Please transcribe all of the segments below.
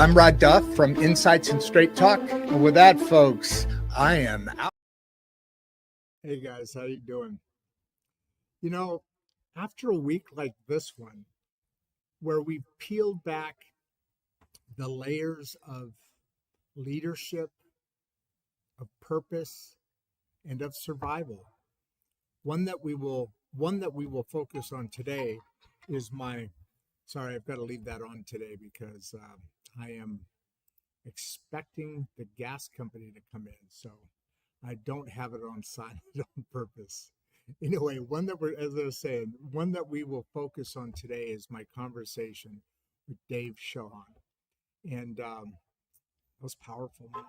I'm Rod Duff from Insights and Straight Talk. And with that, folks, I am out. Hey guys, how you doing? You know, after a week like this one, where we've peeled back the layers of leadership, of purpose, and of survival, one that we will focus on today is sorry, I've got to leave that on today because I am expecting the gas company to come in, so I don't have it on silent on purpose. Anyway, as I was saying, one that we will focus on today is my conversation with Dave Shahan. And that was powerful, man.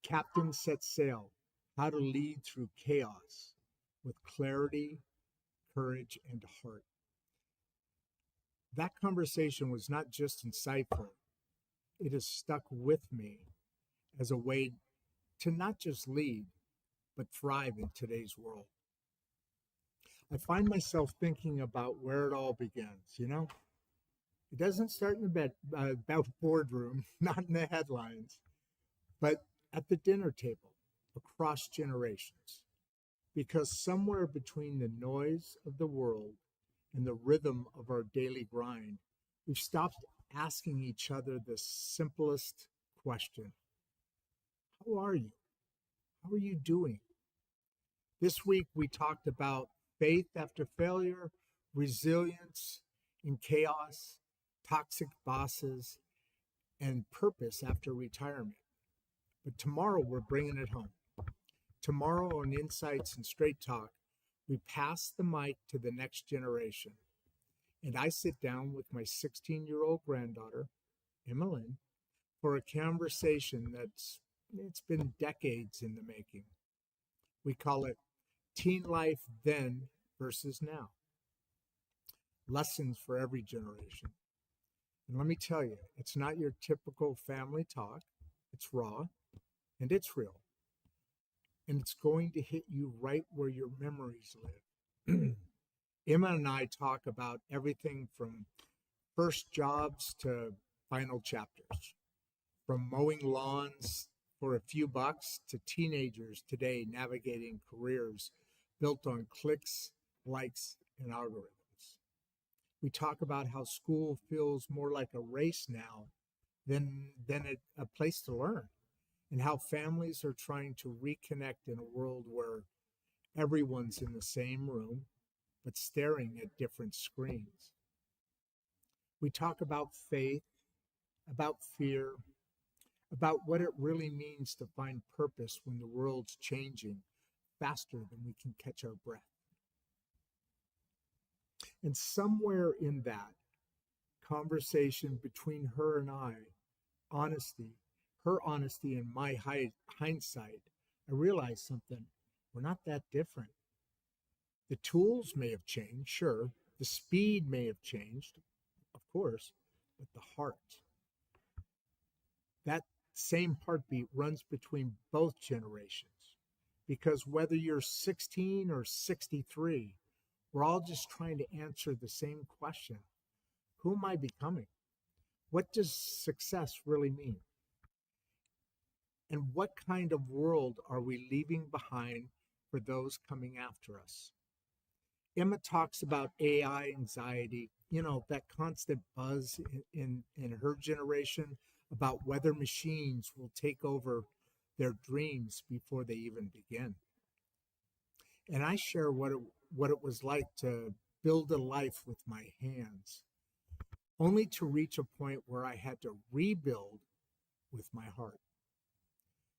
Captain Set Sail, How to Lead Through Chaos with Clarity, Courage, and Heart. That conversation was not just insightful, it has stuck with me as a way to not just lead, but thrive in today's world. I find myself thinking about where it all begins, It doesn't start in the boardroom, not in the headlines, but at the dinner table, across generations. Because somewhere between the noise of the world and the rhythm of our daily grind, we've stopped asking each other the simplest question. How are you? How are you doing? This week we talked about faith after failure, resilience in chaos, toxic bosses, and purpose after retirement. But tomorrow we're bringing it home. Tomorrow on Insights and Straight Talk, we pass the mic to the next generation. And I sit down with my 16-year-old granddaughter, Emmeline, for a conversation it's been decades in the making. We call it Teen Life Then versus Now. Lessons for every generation. And let me tell you, it's not your typical family talk. It's raw and it's real. And it's going to hit you right where your memories live. Emma and I talk about everything from first jobs to final chapters, from mowing lawns for a few bucks to teenagers today navigating careers built on clicks, likes, and algorithms. We talk about how school feels more like a race now than a place to learn, and how families are trying to reconnect in a world where everyone's in the same room but staring at different screens. We talk about faith, about fear, about what it really means to find purpose when the world's changing faster than we can catch our breath. And somewhere in that conversation between her and I, her honesty and my hindsight, I realized something. We're not that different. The tools may have changed, sure. The speed may have changed, of course, but the heart, that same heartbeat runs between both generations. Because whether you're 16 or 63, we're all just trying to answer the same question. Who am I becoming? What does success really mean? And what kind of world are we leaving behind for those coming after us? Emma talks about AI anxiety, that constant buzz in her generation about whether machines will take over their dreams before they even begin. And I share what it was like to build a life with my hands, only to reach a point where I had to rebuild with my heart.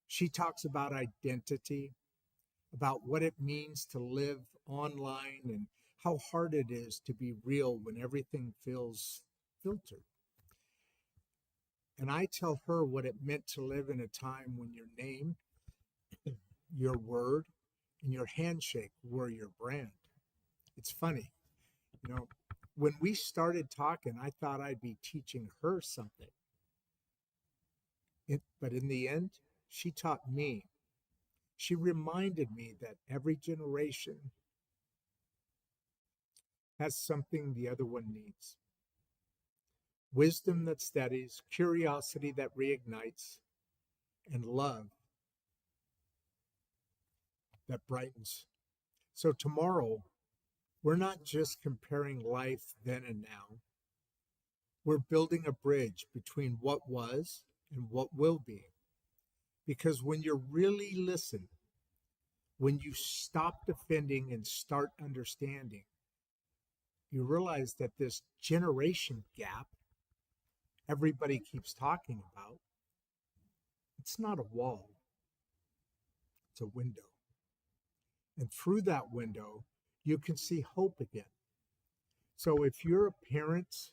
She talks about identity, about what it means to live online and how hard it is to be real when everything feels filtered. And I tell her what it meant to live in a time when your name, your word, and your handshake were your brand. It's funny, when we started talking, I thought I'd be teaching her something. But in the end, she taught me. She reminded me that every generation has something the other one needs. wisdom that steadies, curiosity that reignites, and love that brightens. So tomorrow, we're not just comparing life then and now. We're building a bridge between what was and what will be. Because when you really listen, when you stop defending and start understanding, you realize that this generation gap everybody keeps talking about, it's not a wall, it's a window. And through that window, you can see hope again. So if you're a parent,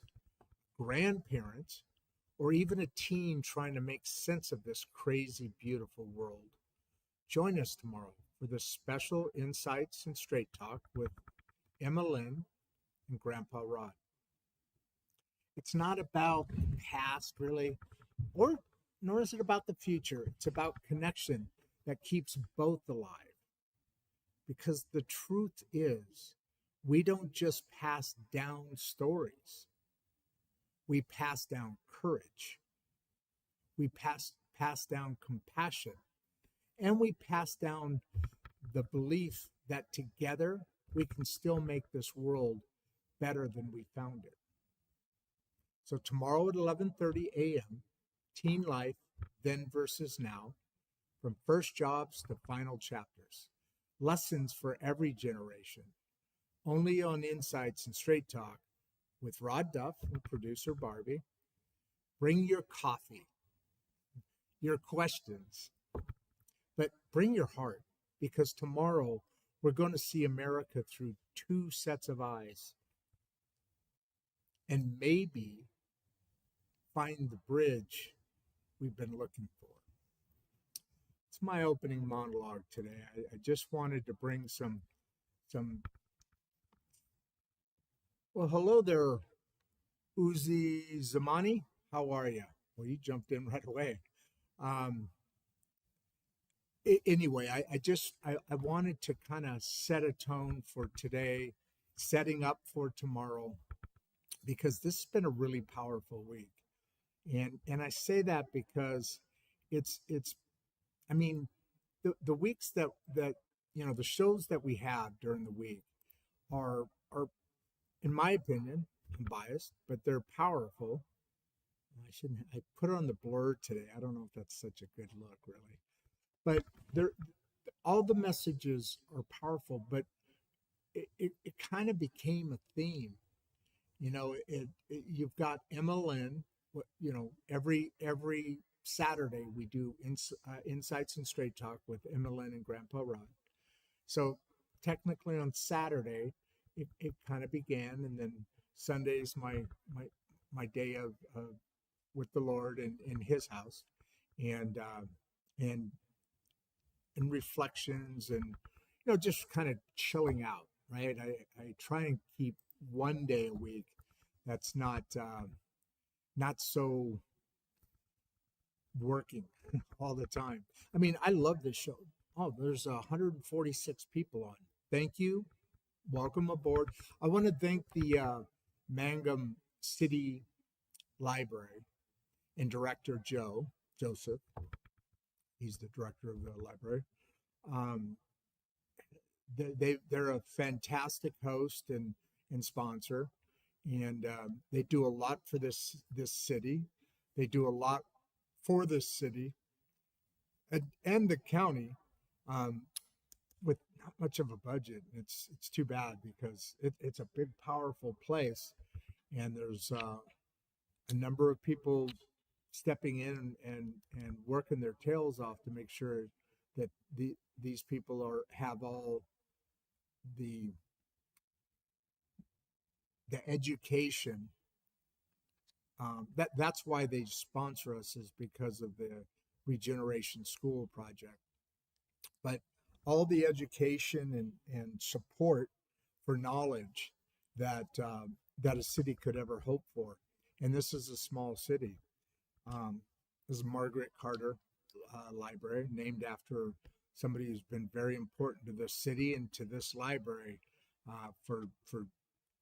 grandparent, or even a teen trying to make sense of this crazy, beautiful world, join us tomorrow for the special Insights and Straight Talk with Emma Lynn and Grandpa Rod. It's not about the past, really, nor is it about the future. It's about connection that keeps both alive. Because the truth is, we don't just pass down stories. We pass down courage. We pass down compassion. And we pass down the belief that together we can still make this world better than we found it. So tomorrow at 11:30 a.m., Teen Life, Then versus Now, from first jobs to final chapters. Lessons for every generation. Only on Insights and Straight Talk with Rod Duff and producer Barbie. Bring your coffee, your questions, but bring your heart, because tomorrow we're going to see America through two sets of eyes and maybe find the bridge we've been looking for. It's my opening monologue today. I just wanted to bring some. Well, hello there, Uzi Zamani. How are you? Well, you jumped in right away. Anyway, I wanted to kind of set a tone for today, setting up for tomorrow, because this has been a really powerful week. And I say that because it's I mean, the weeks that the shows that we have during the week are, in my opinion, I'm biased, but they're powerful. I put it on the blur today. I don't know if that's such a good look, really. But all the messages are powerful, but it kind of became a theme. You've got Emma Lynn. Every Saturday we do Insights and Straight Talk with Emma Lynn and Grandpa Rod. So technically on Saturday it kind of began, and then Sunday's my day of with the Lord in His house, and reflections, and just kind of chilling out, right? I try and keep one day a week that's not so working all the time. I mean, I love this show. Oh, there's 146 people on. Thank you. Welcome aboard. I want to thank the Mangum City Library and director Joseph. He's the director of the library. They're a fantastic host and sponsor, and they do a lot for this city. They do a lot for this city and the county, with not much of a budget. It's too bad, because it's a big, powerful place, and there's a number of people stepping in and working their tails off to make sure that these people have all the education. That's why they sponsor us, is because of the Regeneration School Project. But all the education and support for knowledge that a city could ever hope for. And this is a small city. This is Margaret Carter Library, named after somebody who's been very important to this city and to this library for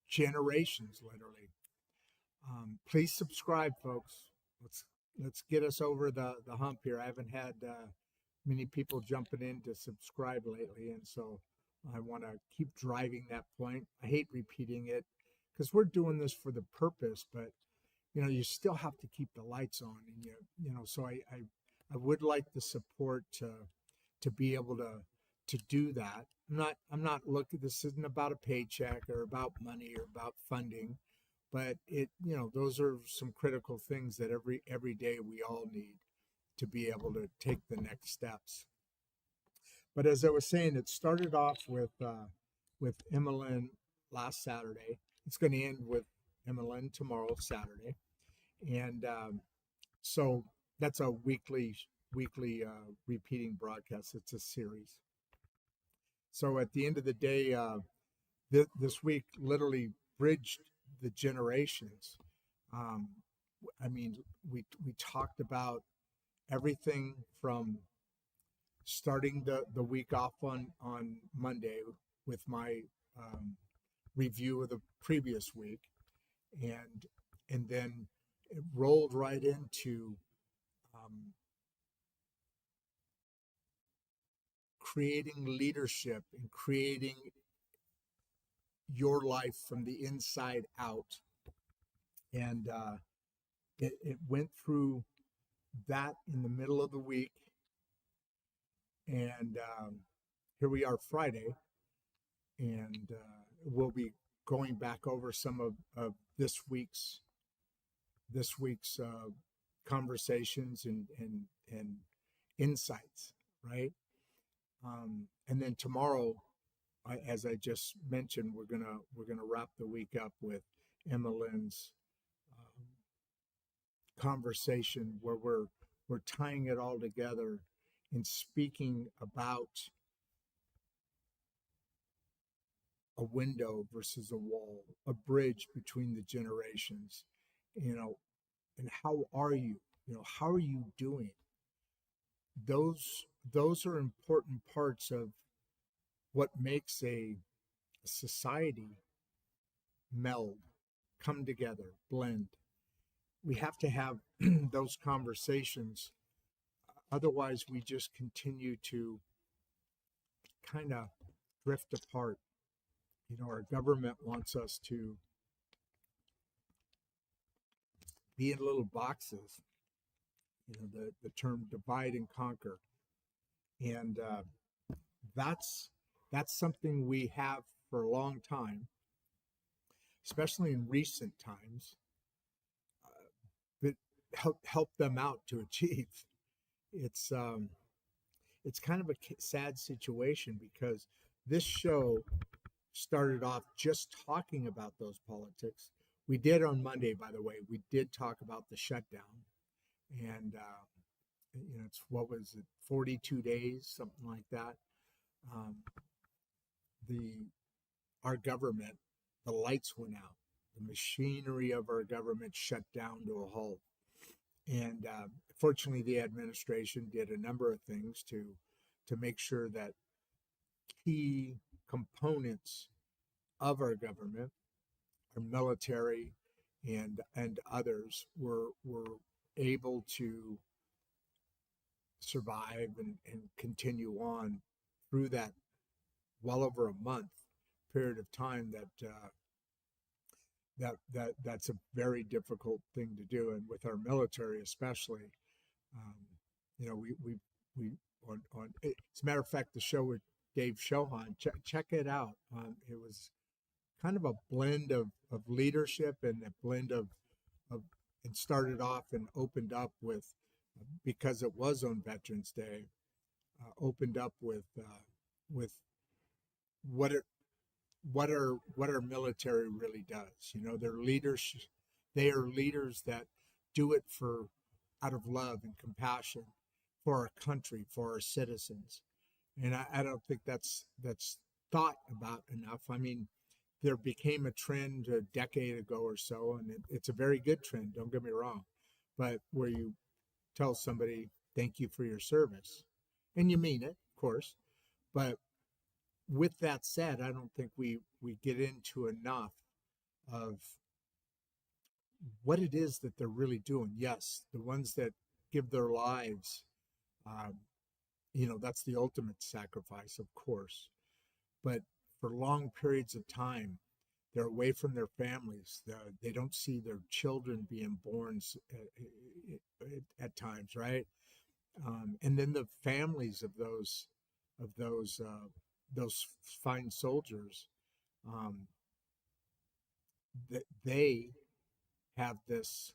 generations, literally. Please subscribe, folks. Let's let's get us over the hump here. I haven't had many people jumping in to subscribe lately, and so I want to keep driving that point. I hate repeating it because we're doing this for the purpose, but you still have to keep the lights on, and so I would like the support to be able to do that. I'm not looking. This isn't about a paycheck or about money or about funding, but those are some critical things that every day we all need to be able to take the next steps. But as I was saying, it started off with Emmeline last Saturday. It's going to end with Emmeline tomorrow, Saturday, and so that's a weekly repeating broadcast. It's a series. So at the end of the day, this week literally bridged the generations. Um, I mean, we talked about everything from starting the week off on Monday with my review of the previous week, and then it rolled right into creating leadership and creating your life from the inside out. And it went through that in the middle of the week. And here we are Friday. And we'll be going back over some of this week's conversations and insights, right? And then tomorrow, as I just mentioned, we're gonna wrap the week up with Emmeline's conversation where we're tying it all together and speaking about a window versus a wall, a bridge between the generations, and how are you? How are you doing? Those are important parts of what makes a society meld, come together, blend. We have to have those conversations. Otherwise, we just continue to kind of drift apart. Our government wants us to be in little boxes, the term divide and conquer. And that's something we have for a long time, especially in recent times, but help them out to achieve. It's kind of a sad situation because this show started off just talking about those politics. We did on Monday, by the way, we did talk about the shutdown, and it's, what was it, 42 days, something like that. Um, our government, the lights went out, the machinery of our government shut down to a halt, and fortunately, the administration did a number of things to make sure that key components of our government, our military, and others were able to survive and continue on through that well over a month period of time that's a very difficult thing to do, and with our military especially. We on as a matter of fact, the show with Dave Shohan, check it out. It was kind of a blend of leadership and a blend of and started off and opened up with, because it was on Veterans Day, opened up with what our military really does. They're leaders. They are leaders that do it for out of love and compassion for our country, for our citizens. And I don't think that's thought about enough. I mean, there became a trend a decade ago or so, and it's a very good trend, don't get me wrong, but where you tell somebody, thank you for your service. And you mean it, of course. But with that said, I don't think we get into enough of what it is that they're really doing. Yes, the ones that give their lives, um, that's the ultimate sacrifice, of course. But for long periods of time, they're away from their families. They don't see their children being born at times, right? And then the families of of those uh, those fine soldiers, um, that they have this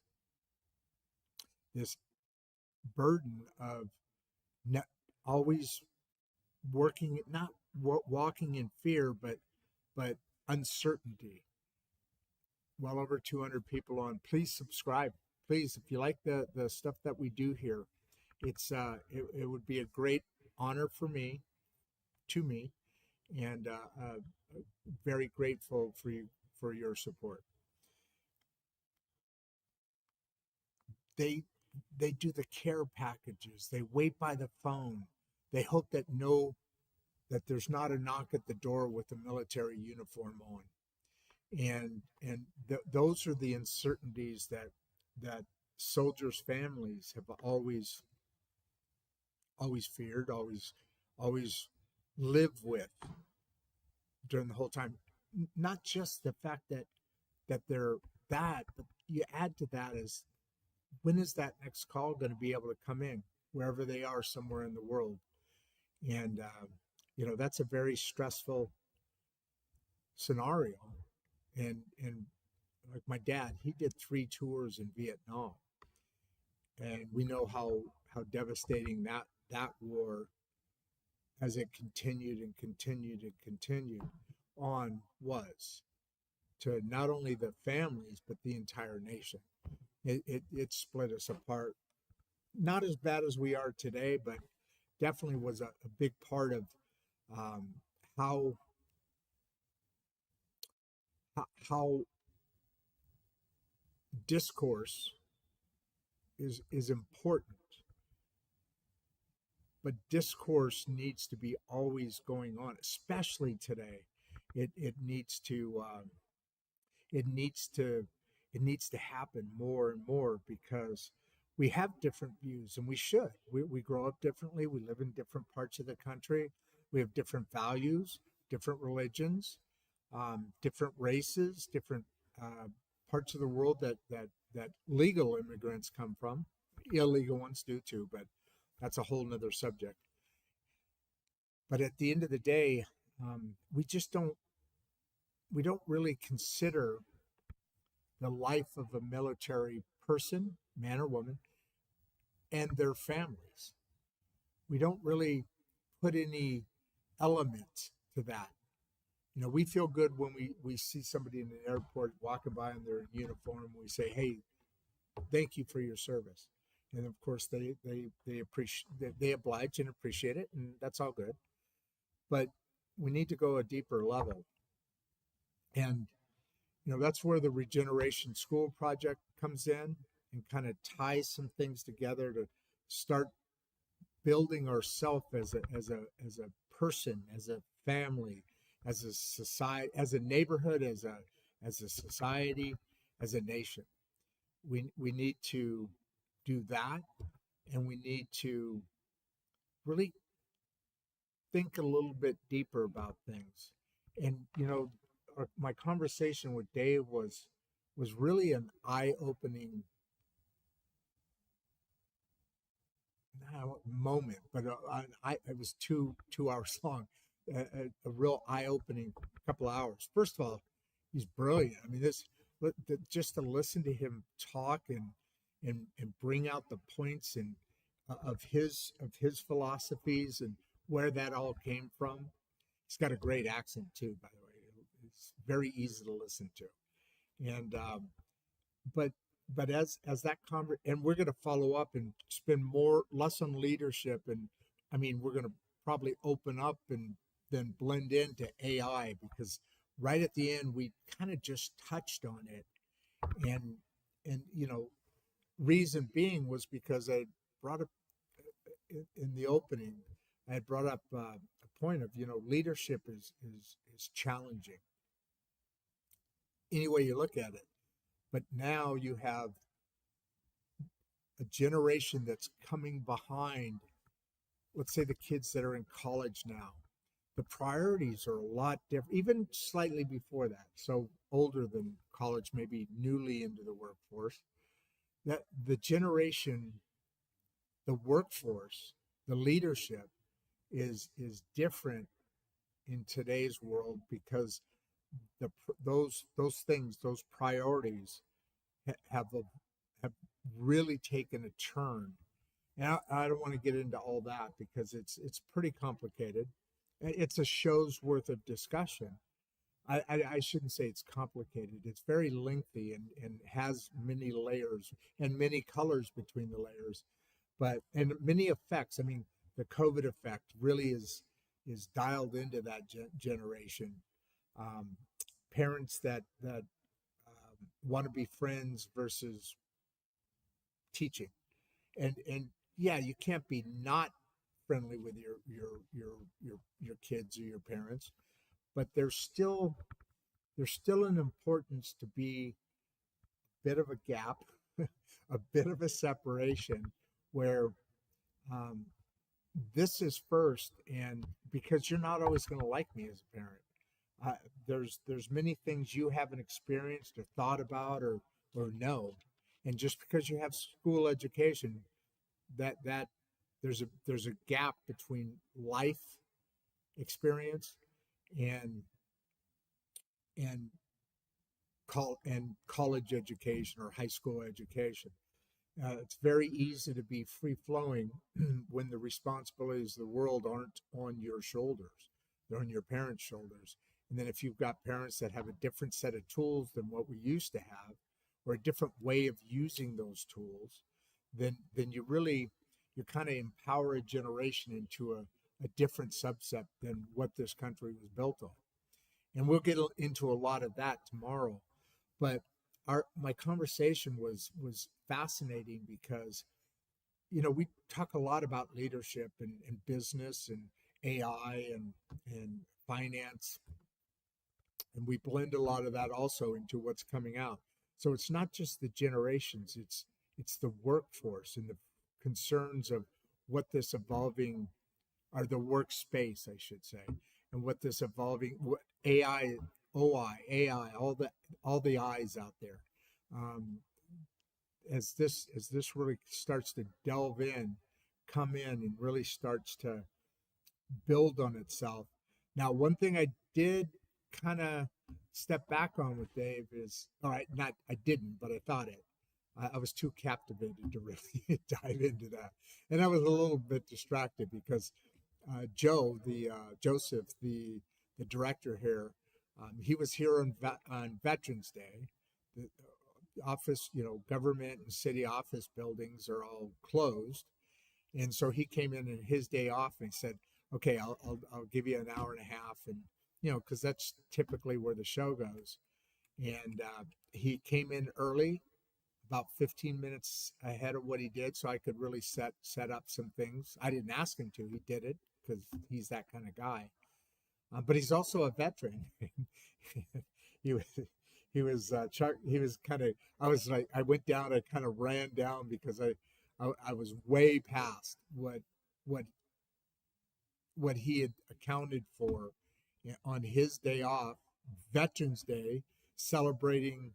burden of not always working, not walking in fear, but uncertainty. Well over 200 people on. Please subscribe. Please, if you like the stuff that we do here, it would be a great honor for me, to me, and very grateful for you for your support. They they do the care packages. They wait by the phone. They hope that there's not a knock at the door with a military uniform on. And those are the uncertainties that soldiers' families have always feared, always lived with during the whole time. Not just the fact that they're that, but you add to that is, when is that next call going to be able to come in, wherever they are somewhere in the world? And that's a very stressful scenario. And like my dad, he did 3 tours in Vietnam, and we know how devastating that war, as it continued and continued and continued on, was to not only the families but the entire nation. It split us apart. Not as bad as we are today, but definitely was a big part of um, how how discourse is important, but discourse needs to be always going on, especially today. It needs to it needs to it needs to happen more and more, because we have different views, and we should. We grow up differently. We live in different parts of the country. We have different values, different religions, different races, different uh, parts of the world that legal immigrants come from. Illegal ones do too, but that's a whole nother subject. But at the end of the day, we don't really consider the life of a military person, man or woman, and their families. We don't really put any element to that. We feel good when we see somebody in the airport walking by and they're in uniform, and we say, "Hey, thank you for your service." And of course, they appreciate, they oblige and appreciate it, and that's all good. But we need to go a deeper level, and that's where the Regeneration School project comes in and kind of ties some things together to start building ourselves as a person, as a family, as a society, as a neighborhood, as a society, as a nation. We need to do that, and we need to really think a little bit deeper about things. And my conversation with Dave was really an eye-opening moment, but it was 2 hours long, a real eye-opening couple of hours. First of all, he's brilliant. I mean, just to listen to him talk and bring out the points and of his philosophies and where that all came from. He's got a great accent too, by the way. It's very easy to listen to. And but as that and we're going to follow up and spend less on leadership, and I mean, we're going to probably open up and then blend into AI, because right at the end we kind of just touched on it. And reason being was because I brought up in the opening, I had brought up a point of, leadership is challenging any way you look at it. But now you have a generation that's coming behind, let's say the kids that are in college now. The priorities are a lot different, even slightly before that. So older than college, maybe newly into the workforce. That the generation, the workforce, the leadership is different in today's world because those things, those priorities have really taken a turn. And I don't want to get into all that because it's pretty complicated. It's a show's worth of discussion. I shouldn't say it's complicated. It's very lengthy and has many layers and many colors between the layers, but and many effects. I mean, the COVID effect really is dialed into that generation. Um, Parents that want to be friends versus teaching, and yeah, you can't be not friendly with your kids or your parents, but there's still an importance to be a bit of a gap, a bit of a separation where um, this is first, and because you're not always going to like me as a parent, uh, there's many things you haven't experienced or thought about or know, and just because you have school education, that there's a gap between life experience and and college education or high school education. It's very easy to be free flowing when the responsibilities of the world aren't on your shoulders; they're on your parents' shoulders. And then if you've got parents that have a different set of tools than what we used to have, or a different way of using those tools, then you kind of empower a generation into a different subset than what this country was built on. And we'll get into a lot of that tomorrow. But my conversation was fascinating because we talk a lot about leadership and business and AI and finance, and we blend a lot of that also into what's coming out. So it's not just the generations; it's the workforce and the concerns of what this evolving, or the workspace, I should say, and what this evolving what AI, AI, all the eyes out there. Um, as this really starts to delve in, come in, and really starts to build on itself. Now, one thing I did kind of step back on with Dave is, all right, not I didn't, but I thought it. I was too captivated to really dive into that, and I was a little bit distracted because Joseph, the director here, he was here on Veterans Day. The office, government and city office buildings are all closed, and so he came in his day off and he said, "Okay, I'll give you an hour and a half," and because that's typically where the show goes. And he came in early, about 15 minutes ahead of what he did, so I could really set up some things. I didn't ask him to; he did it because he's that kind of guy. But he's also a veteran. he was Chuck. He was kind of. I was like, I went down. I kind of ran down because I was way past what what he had accounted for on his day off, Veterans Day, celebrating.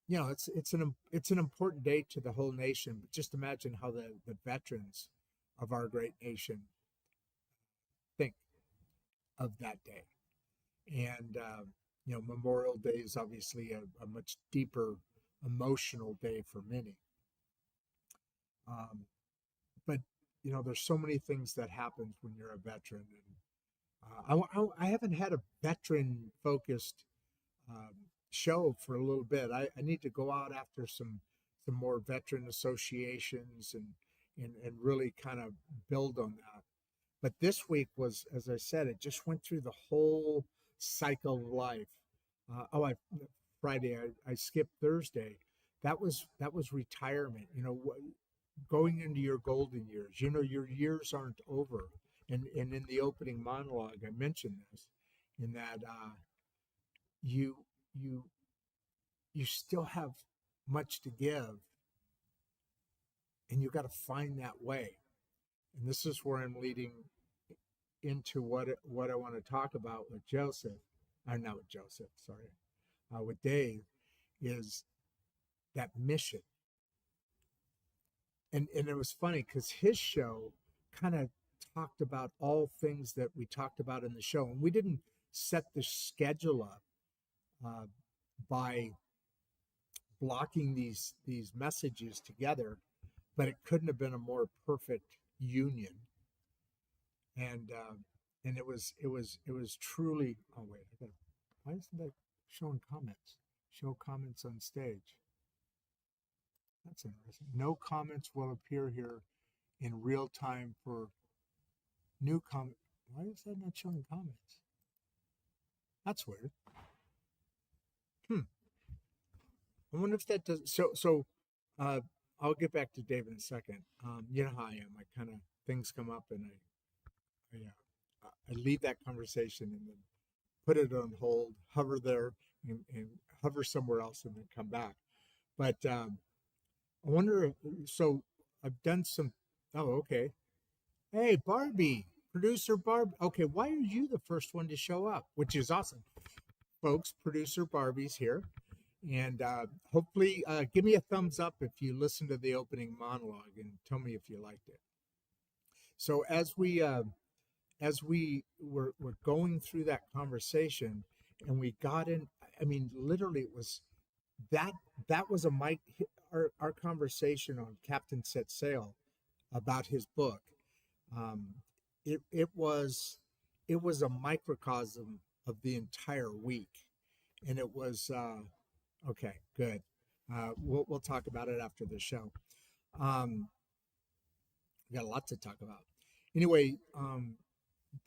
It's an important day to the whole nation. But just imagine how the veterans of our great nation think of that day. And Memorial Day is obviously a much deeper emotional day for many. Um, but there's so many things that happens when you're a veteran, and I haven't had a veteran focused um, show for a little bit. I need to go out after some more veteran associations and really kind of build on that. But this week was, as I said, it just went through the whole cycle of life. Friday, I skipped Thursday. That was retirement. Going into your golden years. Your years aren't over. And in the opening monologue, I mentioned this, in that you you you still have much to give, and you got to find that way. And this is where I'm leading into what I want to talk about with Joseph, or not with Joseph, sorry, with Dave, is that mission. And it was funny because his show kind of talked about all things that we talked about in the show, and we didn't set the schedule up by blocking these messages together, but it couldn't have been a more perfect union. And it was truly. Oh wait, why isn't that showing comments? Show comments on stage. That's interesting. No comments will appear here in real time for new comment. Why is that not showing comments? That's weird. I wonder if that does. I'll get back to Dave in a second. You know how I am. I kind of things come up and I leave that conversation and then put it on hold, hover there, and hover somewhere else, and then come back. But I wonder. So I've done some. Oh, okay. Hey, Barbie, producer Barbie. Okay, why are you the first one to show up? Which is awesome, folks. Producer Barbie's here, and hopefully, give me a thumbs up if you listen to the opening monologue and tell me if you liked it. So as we were going through that conversation, and we got in. I mean, literally, it was that was a mic. Our conversation on Captain Set Sail about his book. It was a microcosm of the entire week, and it was okay. Good. We'll talk about it after the show. We got a lot to talk about. Anyway,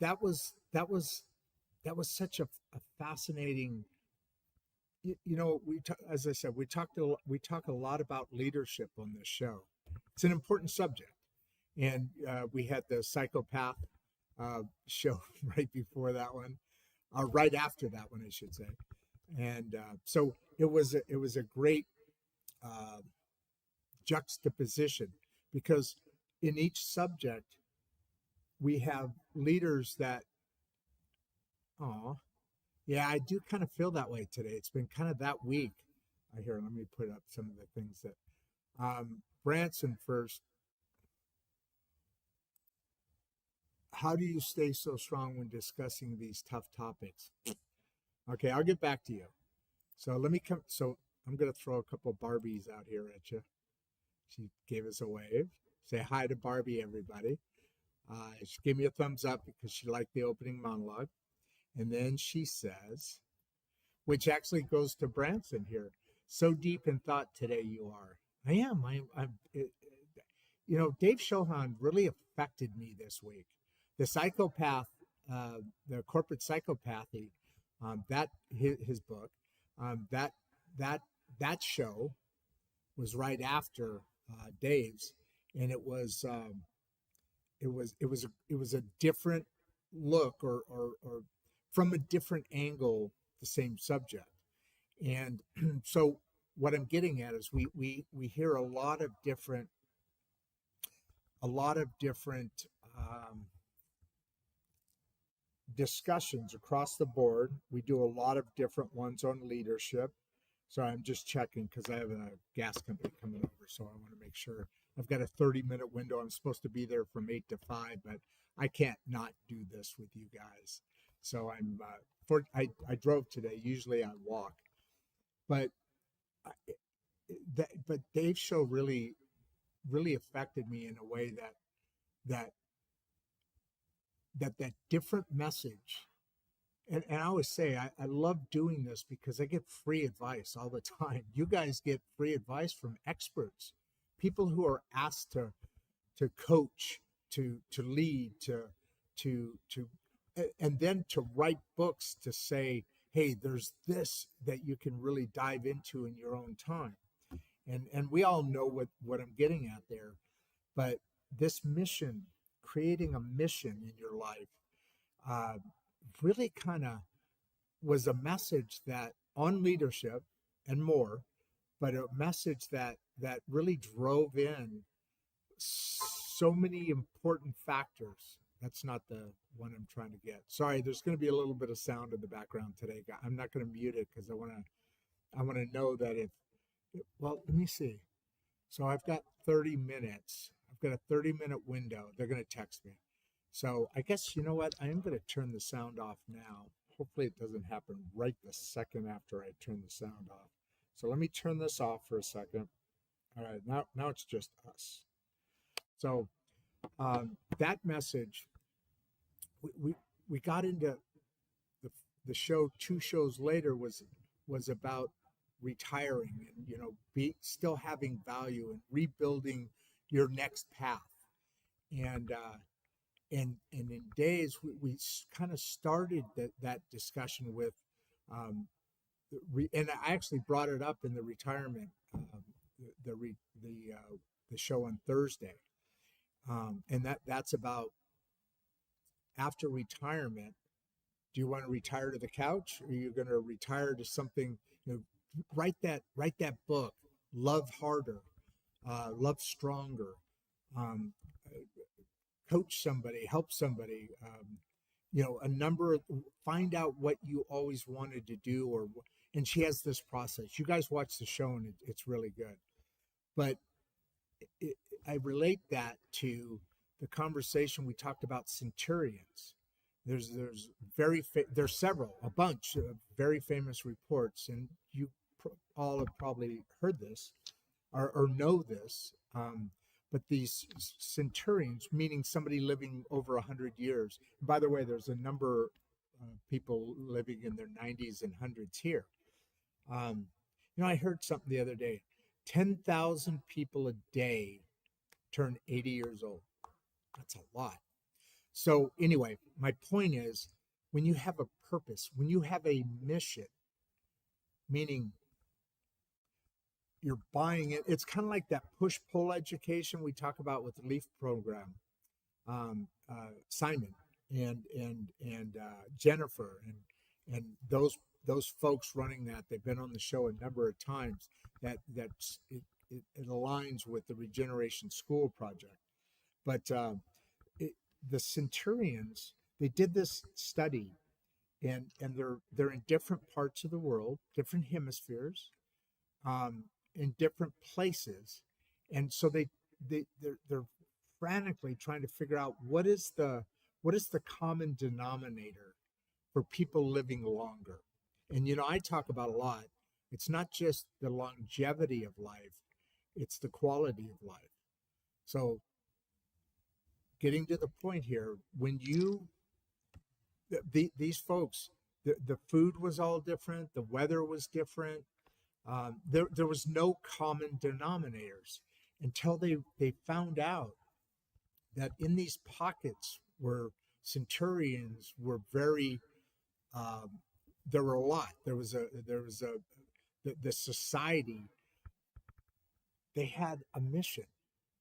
that was such a fascinating. As I said, we talk a lot about leadership on this show. It's an important subject. And we had the Psychopath show right before that one, or right after that one, I should say. And so it was a great juxtaposition, because in each subject we have leaders that, yeah, I do kind of feel that way today. It's been kind of that week. Here, let me put up some of the things that Branson first. How do you stay so strong when discussing these tough topics? Okay, I'll get back to you. So let me come. So I'm going to throw a couple of Barbies out here at you. She gave us a wave. Say hi to Barbie, everybody. She gave me a thumbs up because she liked the opening monologue. And then she says, which actually goes to Branson here, so deep in thought today you are. I am. Dave Shohan really affected me this week. The psychopath, the corporate psychopathy, that his book, that show was right after Dave's, and it was a different look or from a different angle, the same subject. And so what I'm getting at is we hear a lot of different discussions across the board. We do a lot of different ones on leadership. So I'm just checking because I have a gas company coming over, so I want to make sure. I've got a 30-minute window. I'm supposed to be there from 8 to 5, but I can't not do this with you guys. So I drove today. Usually I walk, but Dave's show really affected me in a way that different message. And I always say I love doing this because I get free advice all the time. You guys get free advice from experts, people who are asked to coach, to lead, and then to write books to say, hey, there's this that you can really dive into in your own time. And we all know what I'm getting at there. But this mission, creating a mission in your life, really kind of was a message that on leadership, and more, but a message that really drove in so many important factors. That's not the one I'm trying to get. Sorry, there's going to be a little bit of sound in the background today. I'm not going to mute it because I want to know that well, let me see. So I've got 30 minutes. I've got a 30-minute window. They're going to text me. So I guess, you know what? I am going to turn the sound off now. Hopefully it doesn't happen right the second after I turn the sound off. So let me turn this off for a second. All right, now it's just us. So that message, we got into the show 2 shows later was about retiring and still having value and rebuilding your next path. And in days we kind of started that discussion with and I actually brought it up in the retirement the show on Thursday, and that's about after retirement. Do you want to retire to the couch, or are you going to retire to something? Write that book, Love Harder, Love Stronger, coach somebody, help somebody, find out what you always wanted to do. And she has this process. You guys watch the show and it's really good. But I relate that to the conversation we talked about centurions. There's a bunch of very famous reports, and you all have probably heard this or know this. But these centurions, meaning somebody living over 100 years. By the way, there's a number of people living in their 90s and hundreds here. I heard something the other day. 10,000 people a day turn 80 years old. That's a lot. So anyway, my point is, when you have a purpose, when you have a mission, meaning you're buying it, it's kind of like that push-pull education we talk about with the LEAF program. Simon and Jennifer and those folks running that, they've been on the show a number of times. It aligns with the Regeneration School project. But the centurions, they did this study, and they're in different parts of the world, different hemispheres, in different places, and so they're frantically trying to figure out what is the common denominator for people living longer. And I talk about a lot. It's not just the longevity of life; it's the quality of life. So, getting to the point here, when these folks, the food was all different, the weather was different. There was no common denominators until they found out that in these pockets where centurions were very, there were a lot. There was the society. They had a mission.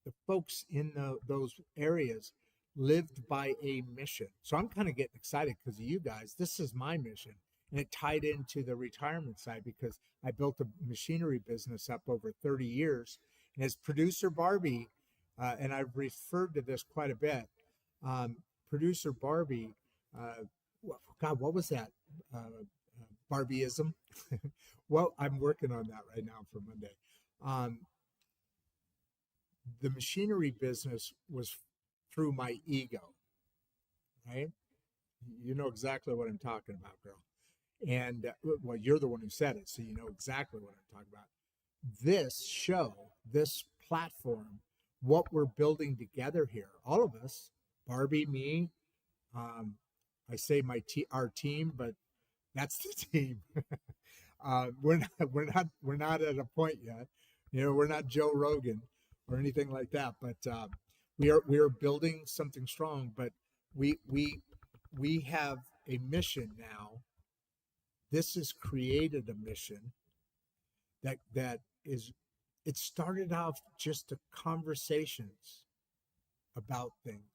The folks in those areas lived by a mission. So I'm kind of getting excited because of you guys. This is my mission. And it tied into the retirement side because I built a machinery business up over 30 years. And as producer Barbie, and I've referred to this quite a bit, producer Barbie, God, what was that? Barbieism? Well, I'm working on that right now for Monday. The machinery business was through my ego, right? You know exactly what I'm talking about, girl. And well, you're the one who said it, so you know exactly what I'm talking about. This show, this platform, what we're building together here, all of us, Barbie, me, I say our team, but that's the team. We're not at a point yet. We're not Joe Rogan or anything like that, but we are building something strong. But we have a mission now. This has created a mission that is. It started off just the conversations about things,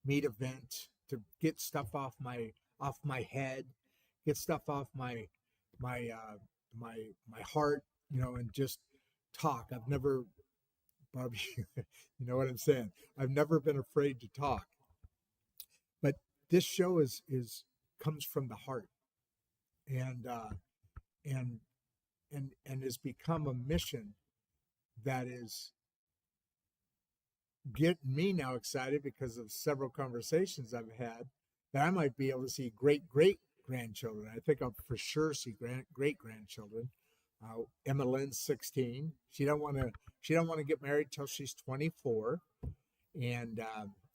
meet event to get stuff off my head, get stuff off my my heart, and just talk. I've never, Barbie, you know what I'm saying? I've never been afraid to talk. But this show is comes from the heart, and and and has become a mission that is getting me now excited because of several conversations I've had that I might be able to see great grandchildren. I think I'll for sure see great grandchildren. Emma Lynn's 16. She don't want to get married till she's 24, and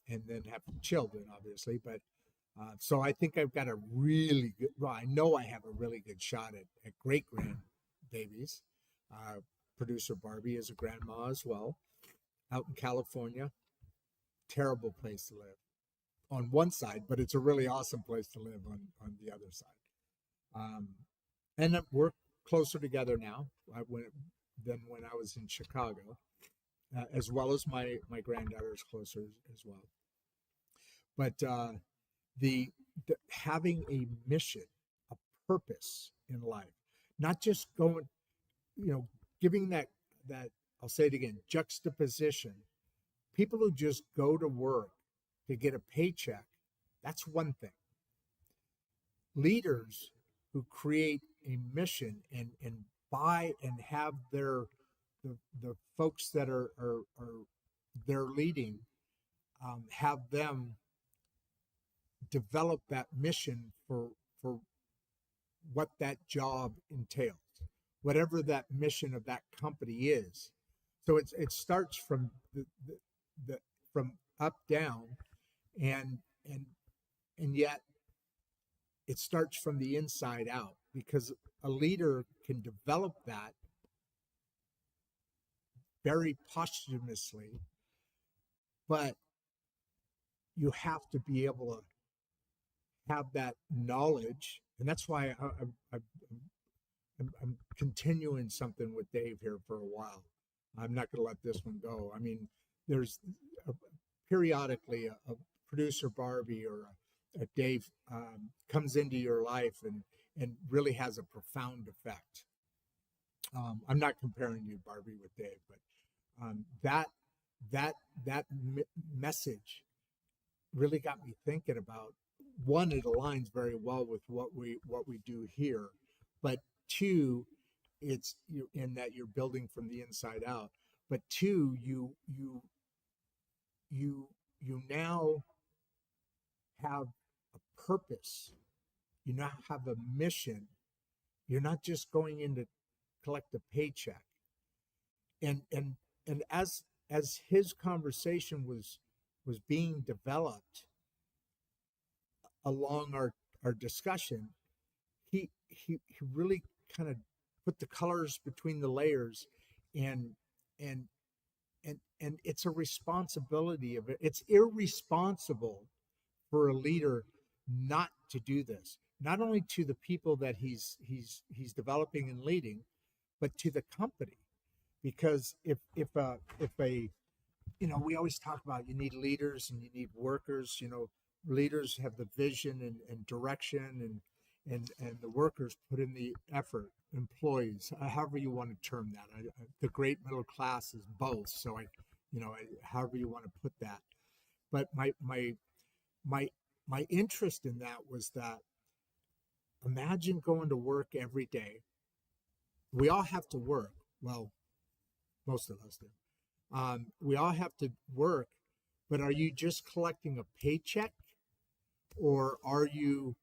then have children, obviously. But so I think I've got a really good. Well, I know I have a really good shot at great grandbabies. Producer Barbie is a grandma as well, out in California. Terrible place to live on one side, but it's a really awesome place to live on the other side. And we're closer together now than when I was in Chicago, as well as my granddaughter is closer as well. But the having a mission, a purpose in life, not just going, giving that I'll say it again, juxtaposition. People who just go to work to get a paycheck, that's one thing. Leaders who create a mission and buy and have the folks that are they're leading, have them develop that mission for what that job entails, whatever that mission of that company is. So it starts from the from up down, and yet it starts from the inside out, because a leader can develop that very posthumously, but you have to be able to have that knowledge. And that's why I'm continuing something with Dave here for a while. I'm not going to let this one go. I mean, there's periodically a producer Barbie or a Dave comes into your life and really has a profound effect. I'm not comparing you, Barbie, with Dave, but that message really got me thinking about, one, it aligns very well with what we do here, but two, it's in that you're building from the inside out. But two, you now have a purpose. You now have a mission. You're not just going in to collect a paycheck. And as his conversation was being developed along our discussion, he really kind of put the colors between the layers, and it's a responsibility of it. It's irresponsible for a leader not to do this, not only to the people that he's developing and leading, but to the company. Because if we always talk about, you need leaders and you need workers. Leaders have the vision and direction, and the workers put in the effort. Employees, however you want to term that. The great middle class is both. So however you want to put that. But my interest in that was that, imagine going to work every day. We all have to work. Well, most of us do. We all have to work, but are you just collecting a paycheck, or are you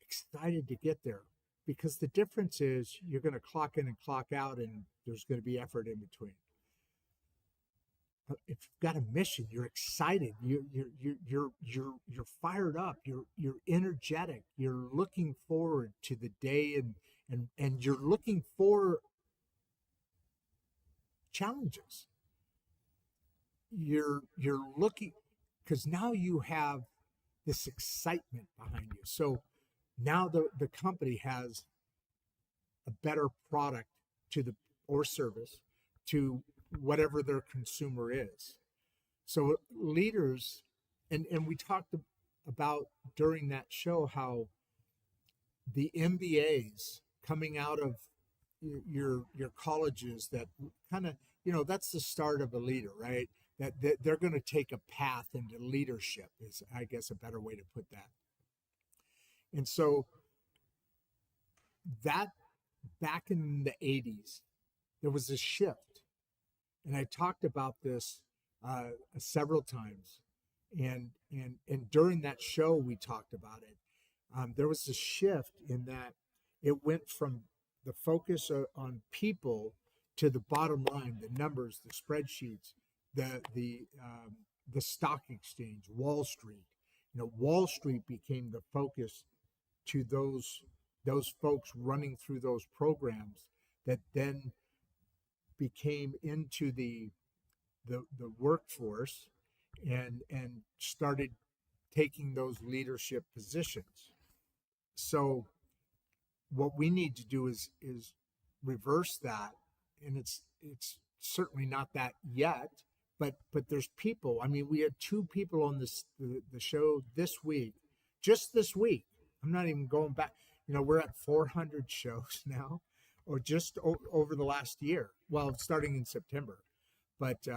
excited to get there? Because the difference is, you're going to clock in and clock out, and there's going to be effort in between. But if you've got a mission, you're excited. You're fired up. You're energetic. You're looking forward to the day, and you're looking for challenges. You're looking, because now you have this excitement behind you. So now the company has a better product or service to whatever their consumer is. So leaders, and we talked about during that show how the MBAs coming out of your colleges that kind of, that's the start of a leader, right? That they're going to take a path into leadership is, I guess, a better way to put that. And so that back in the 80s, there was a shift. And I talked about this several times. And during that show, we talked about it. There was a shift in that it went from the focus on people to the bottom line, the numbers, the spreadsheets, the stock exchange, Wall Street. Wall Street became the focus to those folks running through those programs that then became into the workforce and started taking those leadership positions. So what we need to do is reverse that, and it's certainly not that yet, but there's people. I mean, we had 2 people on the show this week, just this week. I'm not even going back. We're at 400 shows now, or just over the last year. Well, starting in September, but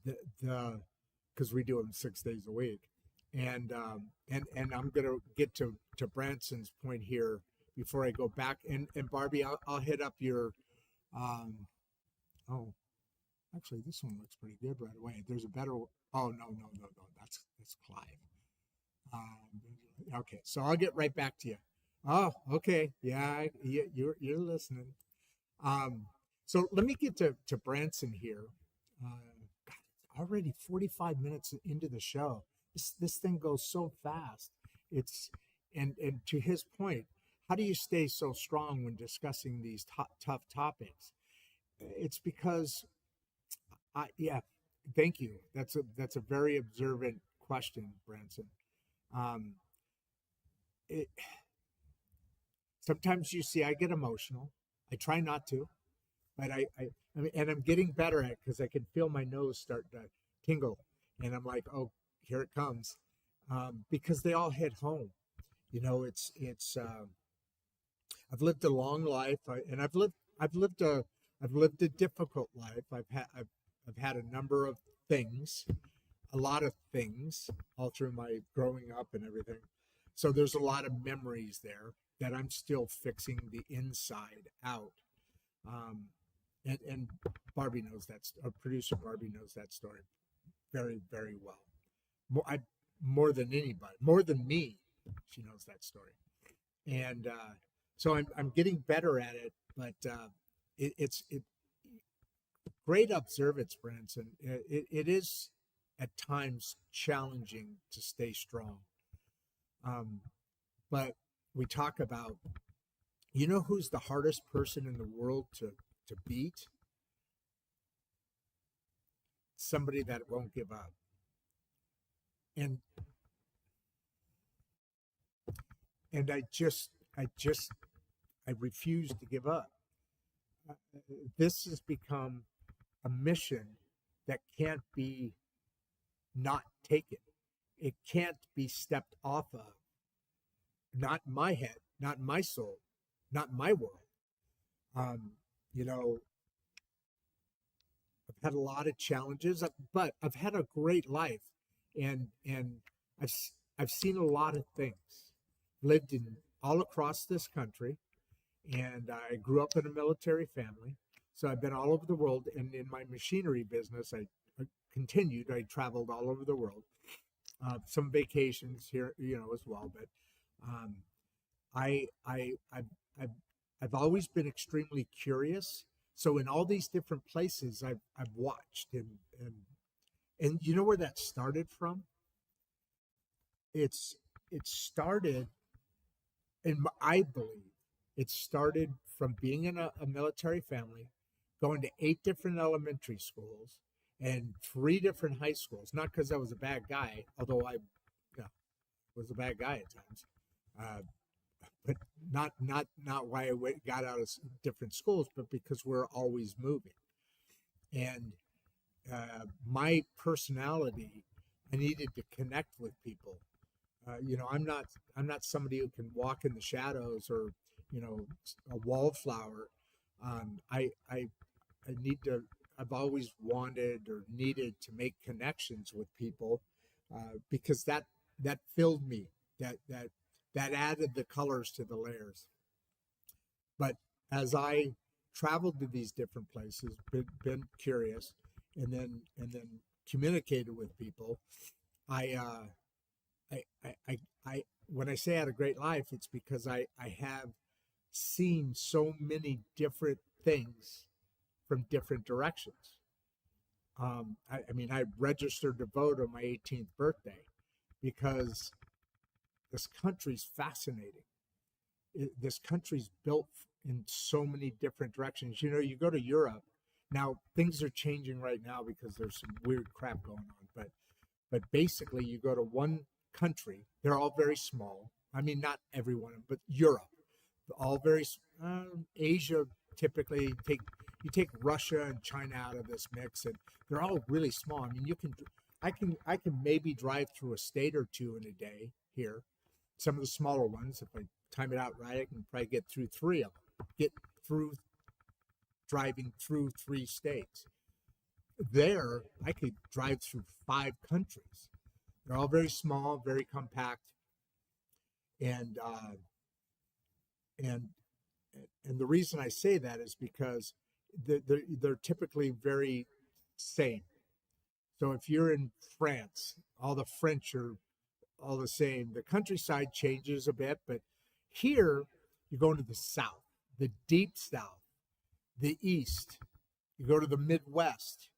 because we do them 6 days a week, and I'm gonna get to Branson's point here before I go back. And Barbie, I'll hit up your. Oh, actually, this one looks pretty good right away. There's a better. Oh no, that's Clive. Okay, so I'll get right back to you. Oh, okay, yeah, you're listening. So let me get to Branson here. God, already 45 minutes into the show. This thing goes so fast. It's and to his point, how do you stay so strong when discussing these tough topics? It's because thank you. That's a very observant question, Branson. It Sometimes you see I get emotional. I try not to, but I mean, and I'm getting better at it because I can feel my nose start to tingle, and I'm like, oh, here it comes, because they all hit home. It's I've lived a long life, and I've lived a difficult life. I've had a number of things, a lot of things, all through my growing up and everything. So there's a lot of memories there that I'm still fixing the inside out. And Barbie knows that. Our producer Barbie knows that story very, very well. More than anybody, more than me, she knows that story. And so I'm getting better at it, but it's great observance, Branson. It is at times challenging to stay strong. But we talk about, who's the hardest person in the world to beat? Somebody that won't give up. And I refuse to give up. This has become a mission that can't be not taken. It can't be stepped off of. Not in my head, not in my soul, not in my world. I've had a lot of challenges, but I've had a great life, and I've seen a lot of things. Lived in all across this country, and I grew up in a military family, so I've been all over the world. And in my machinery business, I continued. I traveled all over the world. Some vacations here, as well, but I've always been extremely curious. So in all these different places, I've watched, and you know where that started from? It started, and I believe it started from being in a military family, going to 8 different elementary schools and 3 different high schools. Not because I was a bad guy, although I was a bad guy at times, but not why I got out of different schools, but because we're always moving. And my personality, I needed to connect with people. I'm not somebody who can walk in the shadows or a wallflower. I need to. I've always wanted or needed to make connections with people because that filled me. That added the colors to the layers. But as I traveled to these different places, been curious, and then communicated with people, I when I say I had a great life, it's because I have seen so many different things from different directions. I mean, I registered to vote on my 18th birthday because this country's fascinating. This country's built in so many different directions. You go to Europe now. Things are changing right now because there's some weird crap going on. But basically, you go to one country. They're all very small. I mean, not everyone, but Europe, all very. Asia typically you take Russia and China out of this mix, and they're all really small. I mean, I can maybe drive through a state or two in a day here. Some of the smaller ones, if I time it out right, I can probably get through three of them. Get through driving through 3 states. There, I could drive through 5 countries. They're all very small, very compact, and and and the reason I say that is because they're typically very same. So if you're in France, all the French are all the same. The countryside changes a bit, but here you go into the South, the deep South, the East. You go to the Midwest.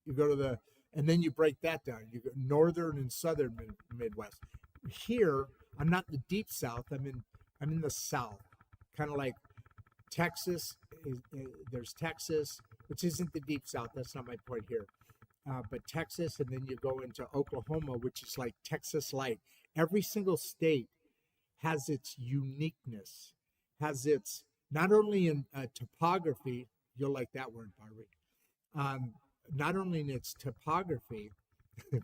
You go to and then you break that down. You go northern and southern Midwest. Here, I'm not in the deep South. I'm in the South, kind of like Texas. There's Texas, which isn't the deep South. That's not my point here. But Texas, and then you go into Oklahoma, which is like Texas light. Every single state has its uniqueness, has its not only in topography. You'll like that word, Barbie. Not only in its topography,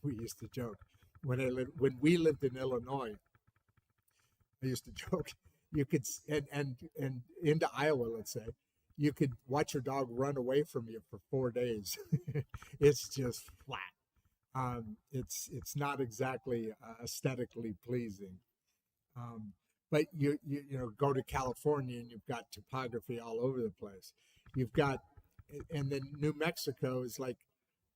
we used to joke when we lived in Illinois. I used to joke you could and into Iowa, let's say, you could watch your dog run away from you for 4 days. It's just flat. It's not exactly aesthetically pleasing. But you go to California and you've got topography all over the place. You've got, and then New Mexico is like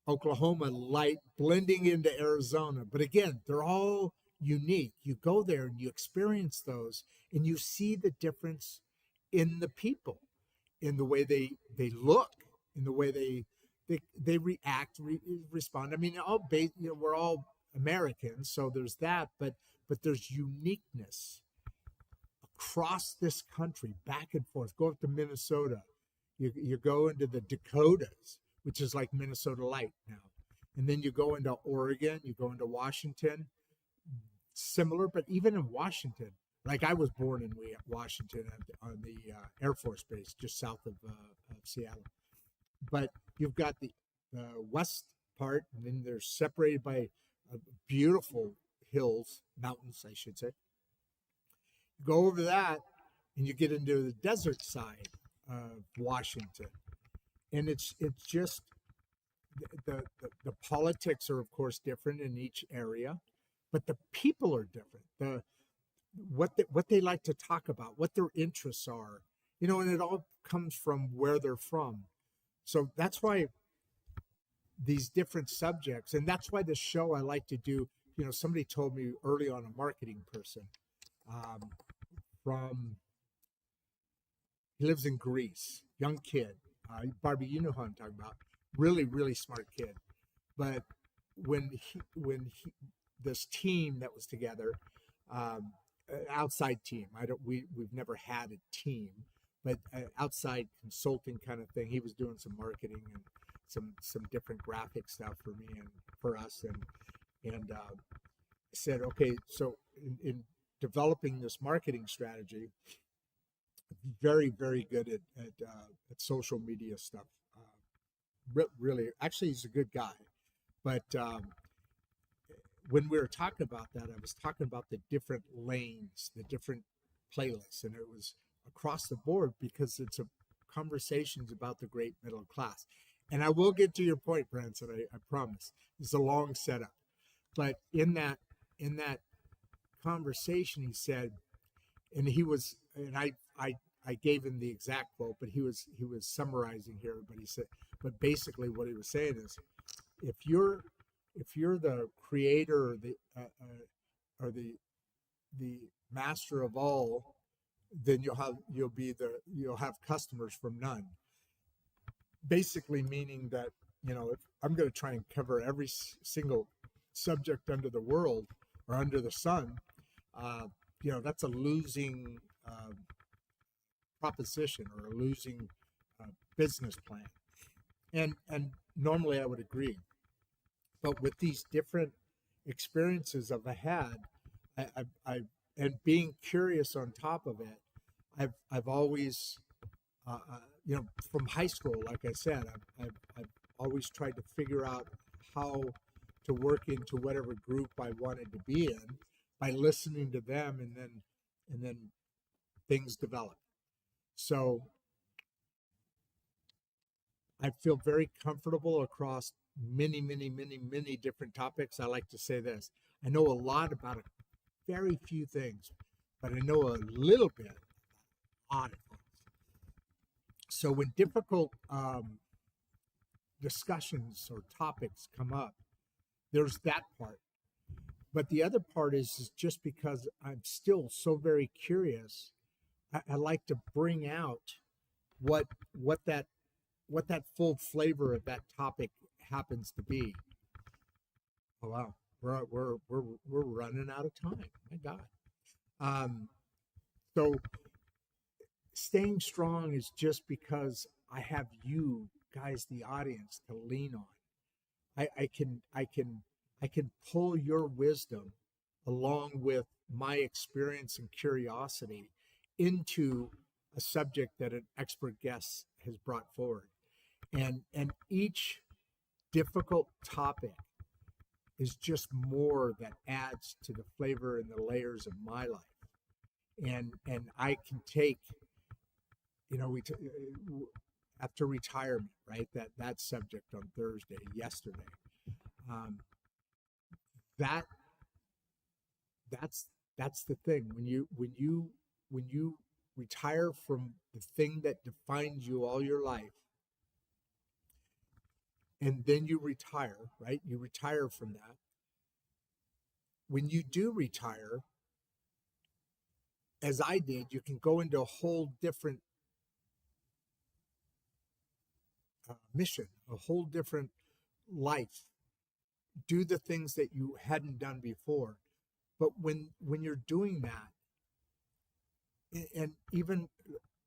Oklahoma light blending into Arizona. But again, they're all unique. You go there and you experience those, and you see the difference in the people, in the way they look, in the way they react, respond. I mean, we're all Americans, so there's that, but there's uniqueness across this country, back and forth. Go up to Minnesota. You go into the Dakotas, which is like Minnesota light now. And then you go into Oregon, you go into Washington, similar, but even in Washington, like I was born in Washington on the Air Force Base just south of Seattle. But you've got the west part, and then they're separated by beautiful hills, mountains, I should say. You go over that, and you get into the desert side of Washington, and it's just the politics are of course different in each area, but the people are different. What they like to talk about, what their interests are, and it all comes from where they're from. So that's why these different subjects, and that's why the show I like to do. Somebody told me early on, a marketing person he lives in Greece, young kid. Barbie, you know who I'm talking about. Really, really smart kid. But when this team that was together, outside team. We've never had a team, but outside consulting kind of thing. He was doing some marketing and some different graphic stuff for me and for us, and said, okay, so in developing this marketing strategy, very, very good at social media stuff. Really, actually, he's a good guy, but when we were talking about that, I was talking about the different lanes, the different playlists, and it was across the board because it's a conversations about the great middle class. And I will get to your point, Branson. I promise. It's a long setup, but in that conversation, he said, and he was, and I gave him the exact quote, but he was summarizing here. But he said, but basically what he was saying is, if you're the creator or the master of all, then you'll have customers from none. Basically meaning that, if I'm going to try and cover every single subject under the world or under the sun, that's a losing proposition or a losing business plan. And normally I would agree, but with these different experiences I've had, I and being curious on top of it, I've always, from high school, like I said, I've always tried to figure out how to work into whatever group I wanted to be in by listening to them, and then things develop. So I feel very comfortable across many, many, many, many different topics. I like to say this: I know a lot about very few things, but I know a little bit about a lot of things. So when difficult discussions or topics come up, there's that part. But the other part is just because I'm still so very curious, I like to bring out what that full flavor of that topic happens to be. Oh wow, we're running out of time. My God. So staying strong is just because I have you guys, the audience, to lean on. I can pull your wisdom along with my experience and curiosity into a subject that an expert guest has brought forward. And each difficult topic is just more that adds to the flavor and the layers of my life. And I can take, after retirement, right? That subject on Thursday, yesterday. That's the thing. When you retire from the thing that defines you all your life, and then you retire, right? You retire from that. When you do retire, as I did, you can go into a whole different mission, a whole different life, do the things that you hadn't done before. But when you're doing that, and even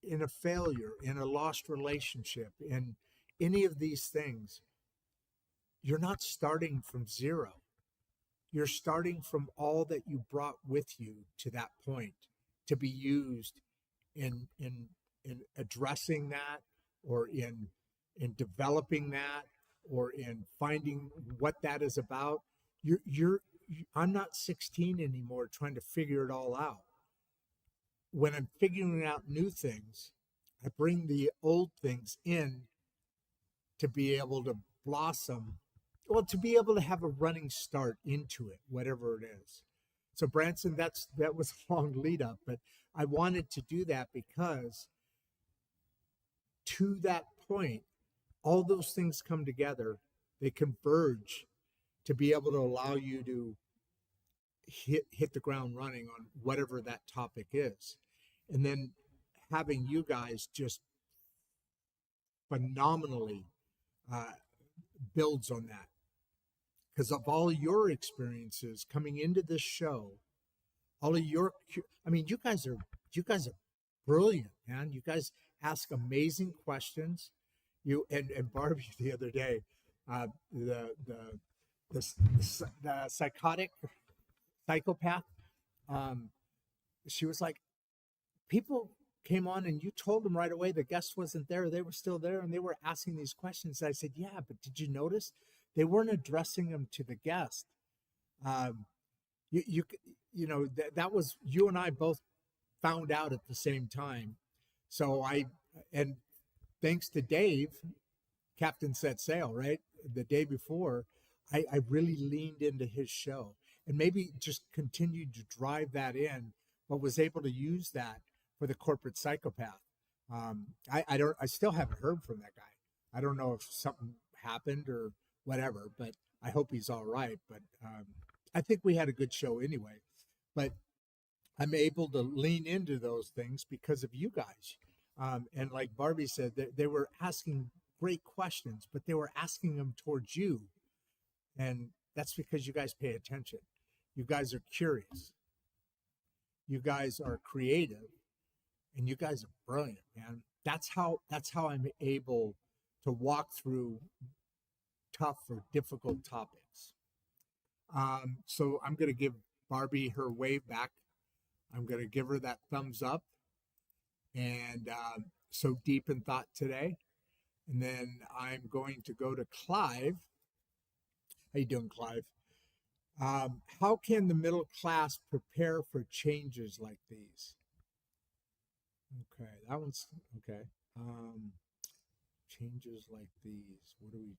in a failure, in a lost relationship, in any of these things, you're not starting from zero. You're starting from all that you brought with you to that point to be used in addressing that, or in developing that, or in finding what that is about. I'm not 16 anymore trying to figure it all out. When I'm figuring out new things, I bring the old things in to be able to blossom, well, to be able to have a running start into it, whatever it is. So Branson, that was a long lead up, but I wanted to do that because to that point, all those things come together, they converge to be able to allow you to hit the ground running on whatever that topic is. And then having you guys just phenomenally builds on that. Because of all your experiences coming into this show, all of your, you guys are brilliant, man. You guys ask amazing questions. And Barbie the other day, the psychopath, she was like, people came on and you told them right away the guest wasn't there. They were still there and they were asking these questions. I said, yeah, but did you notice they weren't addressing them to the guest? That was, you and I both found out at the same time So and thanks to Dave, Captain Set Sail, right? The day before, I really leaned into his show and maybe just continued to drive that in, but was able to use that for the corporate psychopath. I still haven't heard from that guy. I don't know if something happened or whatever, but I hope he's all right. But I think we had a good show anyway. But I'm able to lean into those things because of you guys. And like Barbie said, they were asking great questions, but they were asking them towards you. And that's because you guys pay attention. You guys are curious. You guys are creative, and you guys are brilliant, man. That's how I'm able to walk through tough or difficult topics. So I'm going to give Barbie her wave back. I'm going to give her that thumbs up. And so deep in thought today. And then I'm going to go to Clive. How you doing, Clive? How can the middle class prepare for changes like these? Okay, that one's okay. Changes like these. What do we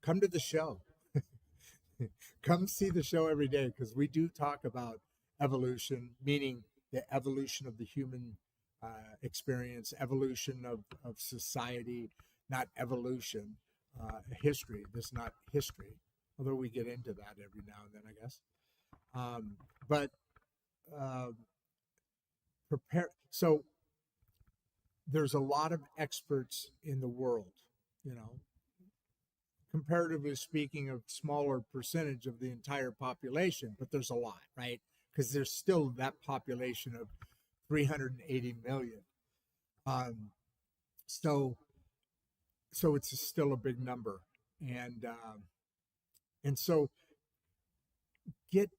come to the show? Come see the show every day because we do talk about evolution, meaning the evolution of the human experience, evolution of society, not evolution, history. This is not history, although we get into that every now and then, I guess. But prepare. So there's a lot of experts in the world, you know, comparatively speaking, a smaller percentage of the entire population, but there's a lot, right? Because there's still that population of 380 million. So it's still a big number, and so get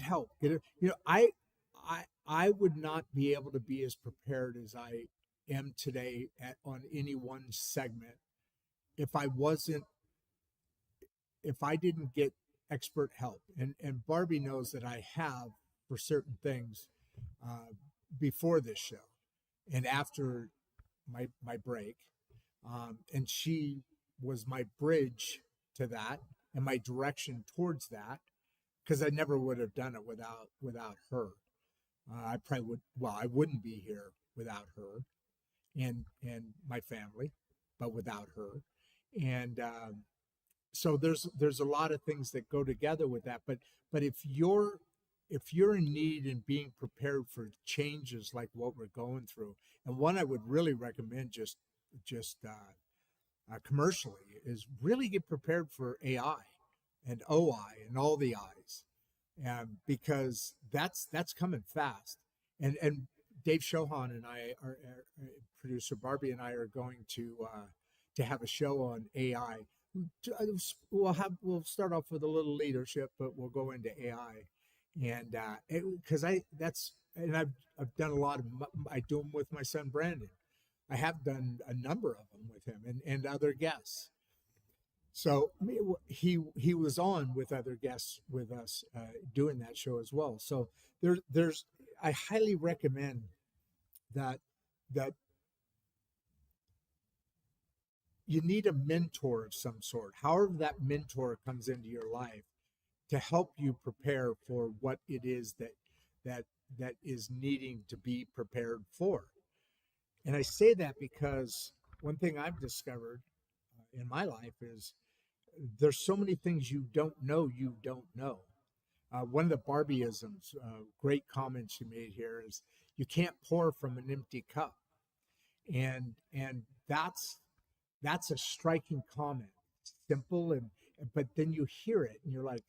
help. Get it. You know, I would not be able to be as prepared as I am today on any one segment if I didn't get expert help. And Barbie knows that I have for certain things before this show and after my break. And she was my bridge to that and my direction towards that, because I never would have done it without her. I probably would. Well, I wouldn't be here without her and my family, but without her. And so there's a lot of things that go together with that. But if you're in need and being prepared for changes like what we're going through, and one I would really recommend just commercially is really get prepared for AI and OI and all the I's, because that's coming fast. And Dave Shohan and I, our producer Barbie and I, are going to have a show on AI. We'll start off with a little leadership, but we'll go into AI, and because I've done a lot of I do them with my son Brandon. I have done a number of them with him and other guests. So he was on with other guests with us doing that show as well. So there's I highly recommend that you need a mentor of some sort, however that mentor comes into your life, to help you prepare for what it is that is needing to be prepared for. And I say that because one thing I've discovered in my life is there's so many things you don't know. One of the Barbieisms, great comment she made here, is you can't pour from an empty cup. And that's a striking comment. Simple, but then you hear it and you're like,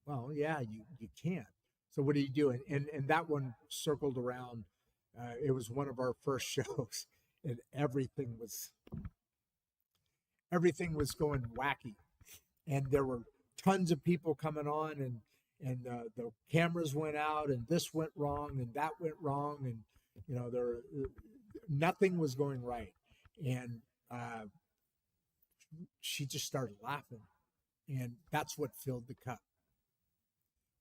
well, yeah, you can't. So what do you do? And that one circled around. It was one of our first shows, and everything was going wacky, and there were tons of people coming on, and the cameras went out, and this went wrong, and that went wrong, and nothing was going right, and she just started laughing, and that's what filled the cup.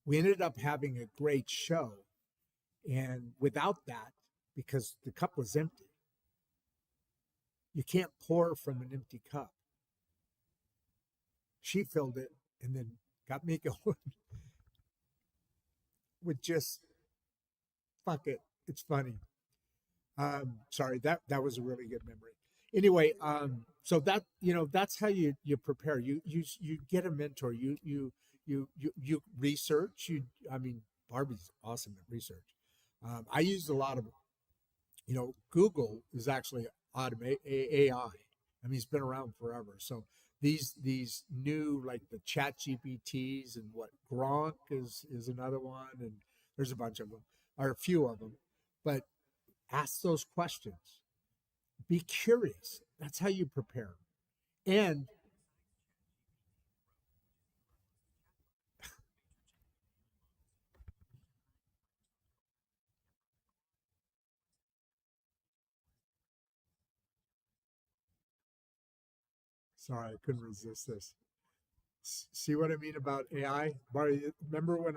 We ended up having a great show, And without that, because the cup was empty, you can't pour from an empty cup. She filled it and then got me going with just, fuck it. It's funny. Sorry, that was a really good memory. Anyway, so that, that's how you prepare. You get a mentor. You research. Barbie's awesome at research. I used a lot of, Google is actually AI. It's been around forever. So these new, like the Chat GPTs and what Gronk is another one, and there's a bunch of them, or a few of them. But ask those questions. Be curious. That's how you prepare. And sorry, I couldn't resist this. See what I mean about AI? Barry, remember when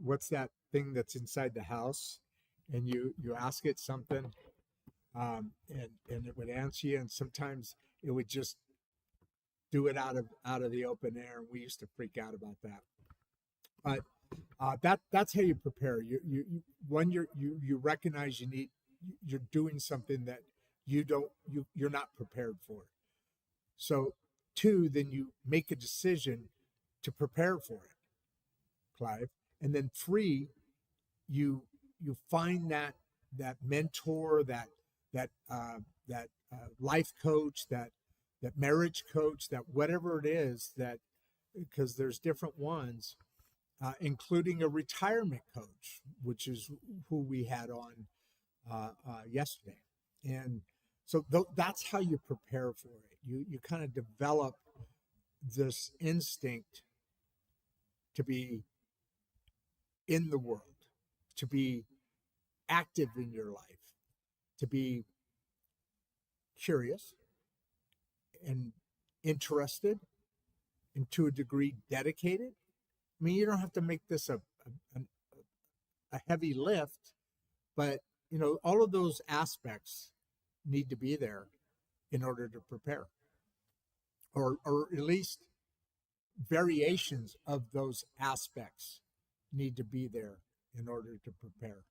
what's that thing that's inside the house, and you ask it something, and it would answer you, and sometimes it would just do it out of the open air, and we used to freak out about that. But that's how you prepare. When you recognize you're doing something that you're not prepared for. So 2, then you make a decision to prepare for it, Clive. And then 3, you find that mentor, that life coach, that marriage coach, that whatever it is, that, because there's different ones, including a retirement coach, which is who we had on yesterday. And so that's how you prepare for it. You kind of develop this instinct to be in the world, to be active in your life, to be curious and interested, and to a degree dedicated. You don't have to make this a heavy lift, but all of those aspects need to be there in order to prepare, or at least variations of those aspects need to be there in order to prepare.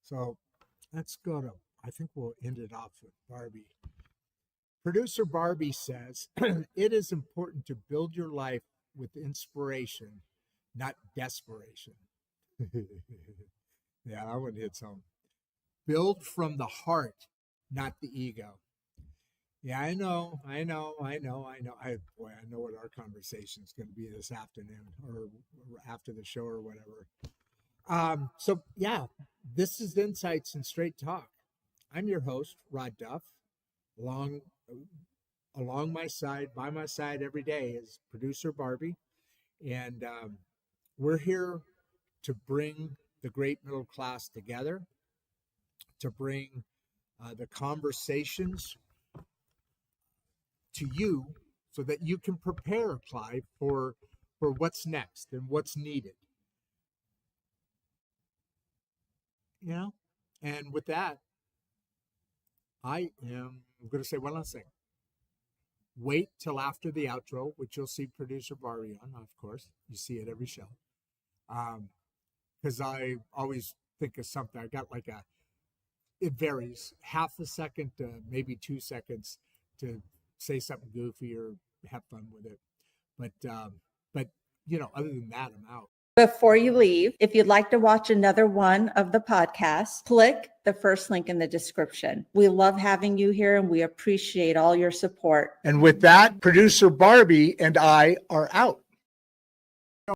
So let's go to, I think we'll end it off with Barbie. Producer Barbie says, it is important to build your life with inspiration, not desperation. Yeah, that one hits home. Build from the heart, not the ego. Yeah, I know. I know what our conversation is going to be this afternoon, or after the show, or whatever. So yeah, this is Insights and Straight Talk. I'm your host, Rod Duff. Along my side, by my side every day, is producer Barbie, and we're here to bring the great middle class together, to bring the conversations to you, so that you can prepare, Clive, for what's next and what's needed. And with that, I'm going to say one last thing. Wait till after the outro, which you'll see producer Barbie on, of course. You see it every show. Because I always think of something. I got it varies, half a second to maybe 2 seconds to say something goofy or have fun with it. But other than that, I'm out. Before you leave, if you'd like to watch another one of the podcasts, click the first link in the description. We love having you here, and we appreciate all your support. And with that, producer Barbie and I are out.